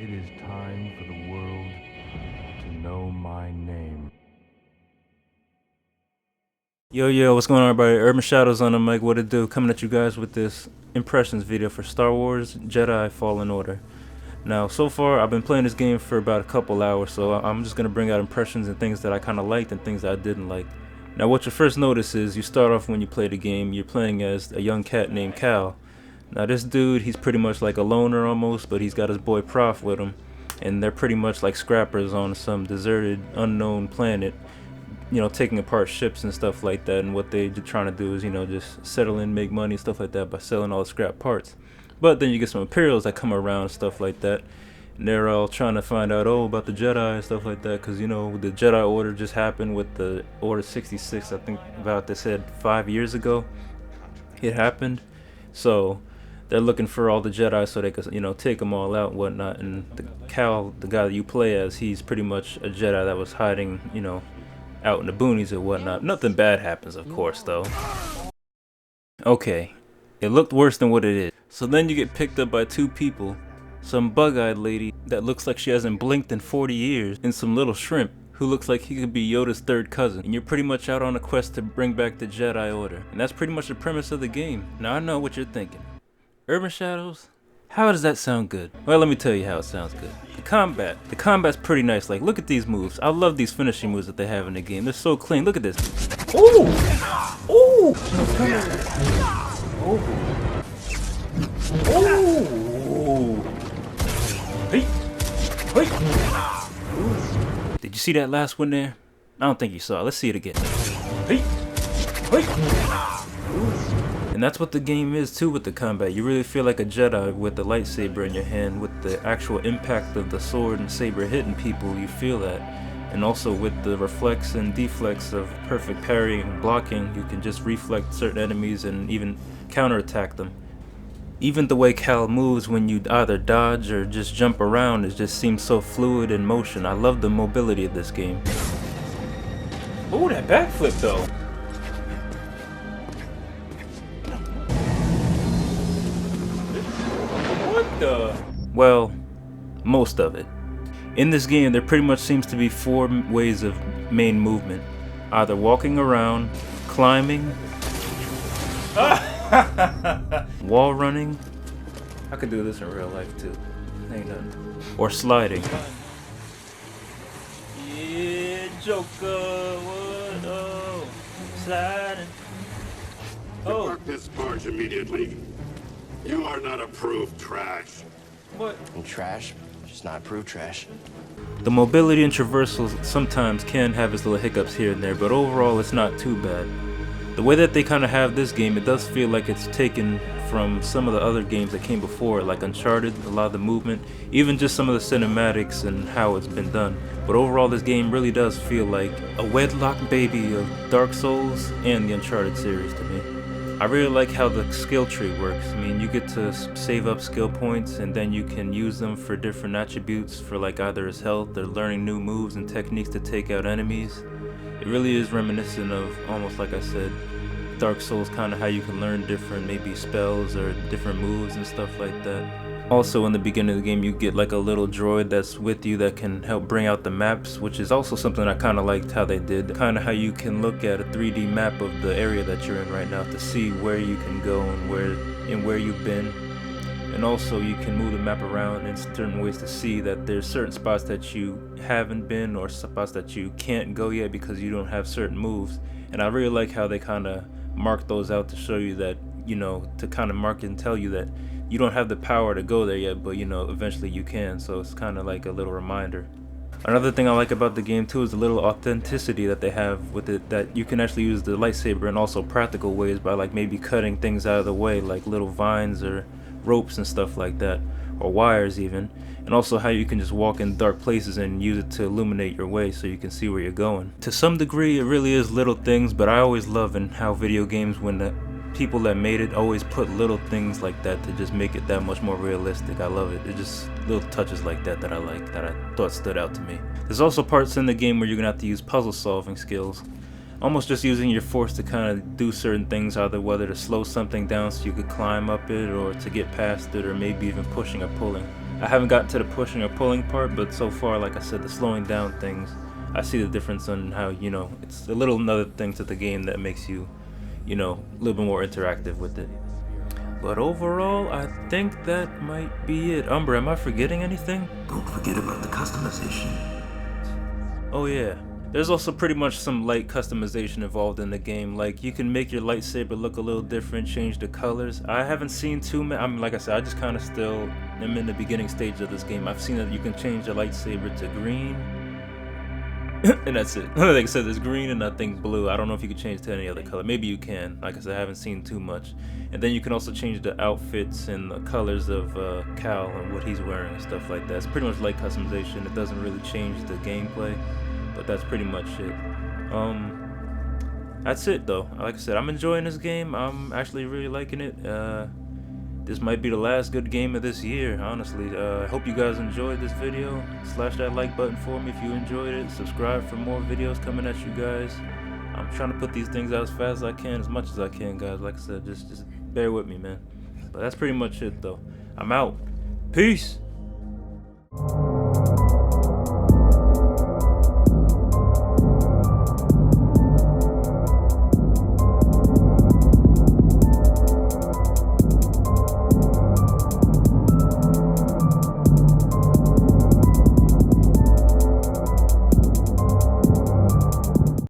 It is time for the world to know my name. Yo, what's going on, everybody? Urban Shadows on the mic. What it do? Coming at you guys with this impressions video for Star Wars Jedi Fallen Order. Now, so far, I've been playing this game for about a couple hours, so I'm just going to bring out impressions and things that I kind of liked and things that I didn't like. Now, what you first notice is you start off when you play the game, you're playing as a young cat named Cal. Now, this dude, he's pretty much like a loner almost, but he's got his boy Prof with him, and they're pretty much like scrappers on some deserted, unknown planet, you know, taking apart ships and stuff like that. And what they're trying to do is, you know, just settle in, make money and stuff like that by selling all the scrap parts. But then you get some Imperials that come around and stuff like that, and they're all trying to find out, about the Jedi and stuff like that, because, you know, the Jedi Order just happened with the Order 66, I think about, they said 5 years ago it happened. So they're looking for all the Jedi so they could, you know, take them all out and whatnot. And the Cal, the guy that you play as, he's pretty much a Jedi that was hiding, you know, out in the boonies and whatnot. Nothing bad happens, of course, though. Okay, it looked worse than what it is. So then you get picked up by two people, some bug-eyed lady that looks like she hasn't blinked in 40 years, and some little shrimp who looks like he could be Yoda's third cousin. And you're pretty much out on a quest to bring back the Jedi Order. And that's pretty much the premise of the game. Now I know what you're thinking. Urban Shadows? How does that sound good? Well, let me tell you how it sounds good. The combat's pretty nice. Like, look at these moves. I love these finishing moves that they have in the game. They're so clean. Look at this. Ooh! Ooh! Ooh! Hey! Hey! Did you see that last one there? I don't think you saw it. Let's see it again. Hey! Hey! And that's what the game is too with the combat. You really feel like a Jedi with the lightsaber in your hand, with the actual impact of the sword and saber hitting people, you feel that. And also with the reflex and deflex of perfect parrying and blocking, you can just reflect certain enemies and even counterattack them. Even the way Cal moves when you either dodge or just jump around, it just seems so fluid in motion. I love the mobility of this game. Oh, that backflip though! Well, most of it. In this game, there pretty much seems to be four ways of main movement. Either walking around, climbing, wall running. I could do this in real life too. Ain't nothing. Or sliding. Yeah, Joker, what? Oh, sliding. Oh. Depart this barge immediately. You are not approved trash. What? I'm trash, just not approved trash. The mobility and traversals sometimes can have its little hiccups here and there, but overall it's not too bad. The way that they kind of have this game, it does feel like it's taken from some of the other games that came before, like Uncharted, a lot of the movement, even just some of the cinematics and how it's been done. But overall this game really does feel like a wedlock baby of Dark Souls and the Uncharted series to me. I really like how the skill tree works. I mean, you get to save up skill points and then you can use them for different attributes for like either his health or learning new moves and techniques to take out enemies. It really is reminiscent of, almost like I said, Dark Souls, kind of how you can learn different maybe spells or different moves and stuff like that. Also in the beginning of the game you get like a little droid that's with you that can help bring out the maps, which is also something I kind of liked how they did. Kind of how you can look at a 3D map of the area that you're in right now to see where you can go and where you've been. And also you can move the map around in certain ways to see that there's certain spots that you haven't been or spots that you can't go yet because you don't have certain moves. And I really like how they kind of mark those out to show you that, you know, to kind of mark and tell you that you don't have the power to go there yet, but you know, eventually you can. So it's kind of like a little reminder. Another thing I like about the game too is the little authenticity that they have with it, that you can actually use the lightsaber in also practical ways by like maybe cutting things out of the way, like little vines or ropes and stuff like that, or wires even. And also how you can just walk in dark places and use it to illuminate your way so you can see where you're going. To some degree it really is little things, but I always love in how video games, when the people that made it always put little things like that to just make it that much more realistic. I love it. It's just little touches like that that I like, that I thought stood out to me. There's also parts in the game where you're gonna have to use puzzle solving skills, almost just using your force to kind of do certain things, either whether to slow something down so you could climb up it or to get past it, or maybe even pushing or pulling. I haven't gotten to the pushing or pulling part, but so far, like I said, the slowing down things, I see the difference on how, you know, it's a little another thing to the game that makes you, you know, a little bit more interactive with it. But overall, I think that might be it. Umbra, am I forgetting anything? Don't forget about the customization. Oh yeah. There's also pretty much some light customization involved in the game. Like, you can make your lightsaber look a little different, change the colors. I haven't seen too many. I mean, like I said, I just kind of still am in the beginning stage of this game. I've seen that you can change the lightsaber to green. And that's it. Like I said, there's green and I think blue. I don't know if you can change to any other color. Maybe you can. Like I said, I haven't seen too much. And then you can also change the outfits and the colors of Cal and what he's wearing and stuff like that. It's pretty much light customization. It doesn't really change the gameplay. But that's pretty much it. That's it though. Like I said, I'm enjoying this game. I'm actually really liking it. This might be the last good game of this year, honestly. I hope you guys enjoyed this video. Slash that like button for me if you enjoyed it. Subscribe for more videos coming at you guys. I'm trying to put these things out as fast as I can, as much as I can, guys. Like I said, just bear with me, man. But that's pretty much it though. I'm out. Peace.